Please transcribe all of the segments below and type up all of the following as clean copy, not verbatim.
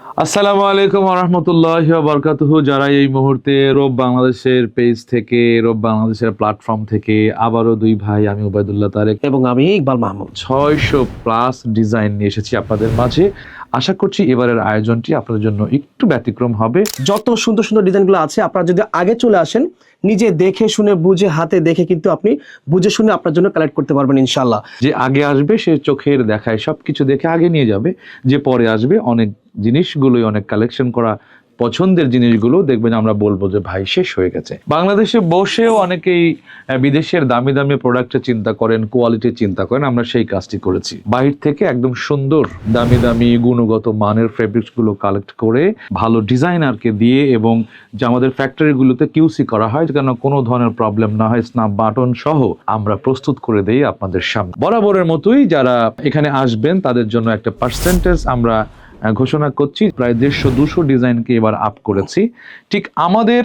আসসালামু আলাইকুম ওয়া রাহমাতুল্লাহি ওয়া বারাকাতুহু। যারা এই মুহূর্তে রব বাংলাদেশের পেজ থেকে, রব বাংলাদেশের প্ল্যাটফর্ম থেকে আবারও দুই ভাই, আমি ওবায়দুল্লাহ তারেক এবং আমি ইকবাল মাহমুদ 600 প্লাস ডিজাইন নিয়ে এসেছি আপনাদের মাঝে। আশা করছি এবারের আয়োজনটি আপনাদের জন্য একটু ব্যতিক্রম হবে। যত সুন্দর সুন্দর ডিজাইনগুলো আছে, আপনারা যদি আগে চলে আসেন, নিজে দেখে শুনে বুঝে হাতে দেখে কিন্তু আপনি বুঝে শুনে আপনার জন্য কালেক্ট করতে পারবেন ইনশাআল্লাহ। যে আগে আসবে সে চোখের দেখায় সবকিছু দেখে আগে নিয়ে যাবে, যে পরে আসবে অনেক জিনিসগুলোই, অনেক কালেকশন করা পছন্দের জিনিসগুলো দেখবেন আমরা বলবো যে ভাই শেষ হয়ে গেছে। বাংলাদেশে বসেও অনেকেই বিদেশের দামি দামি প্রোডাক্টের চিন্তা করেন, কোয়ালিটির চিন্তা করেন, আমরা সেই কাজটি করেছি। বাহির থেকে একদম সুন্দর দামি দামি গুণগত মানের ফেব্রিক্স গুলো কালেক্ট করে ভালো ডিজাইনারকে দিয়ে, এবং যে আমাদের ফ্যাক্টরিগুলোতে কিউসি করা হয় যেন কোনো ধরনের প্রবলেম না হয়, স্ন্যাপ বাটন সহ আমরা প্রস্তুত করে দেই আপনাদের সামনে। বরাবরের মতোই যারা এখানে আসবেন তাদের জন্য একটা পার্সেন্টেজ আমরা ঘোষণা করছি। প্রায় 150-200 ডিজাইনকে এবার আপ করেছি। ঠিক আমাদের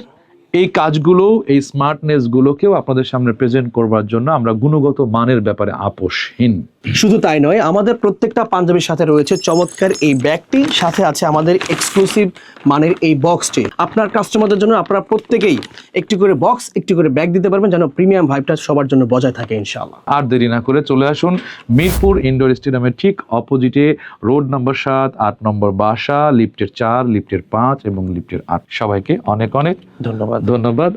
এই কাজগুলো, এই স্মার্টনেস গুলোকেও আপনাদের সামনে প্রেজেন্ট করবার জন্য আমরা গুণগত মানের ব্যাপারে আপোষহীন। শুধু তাই নয়, আমাদের প্রত্যেকটা পাঞ্জাবির সাথে রয়েছে চমৎকার এই ব্যাগটি, সাথে আছে আমাদের এক্সক্লুসিভ মানের এই বক্সটি। আপনার কাস্টমারদের জন্য আপনারা প্রত্যেকেই একটি করে বক্স, একটি করে ব্যাগ দিতে পারবেন, যেন প্রিমিয়াম ভাইবটা সবার জন্য বজায় থাকে ইনশাআল্লাহ। আর দেরি না করে চলে আসুন মিরপুর ইনডোর স্টেডিয়ামের ঠিক অপোজিটে, রোড নম্বর 7, 8 নম্বর বাসা, লিফটের 4, লিফটের 5 এবং লিফটের 8। সবাইকে অনেক অনেক ধন্যবাদ। ধন্যবাদ।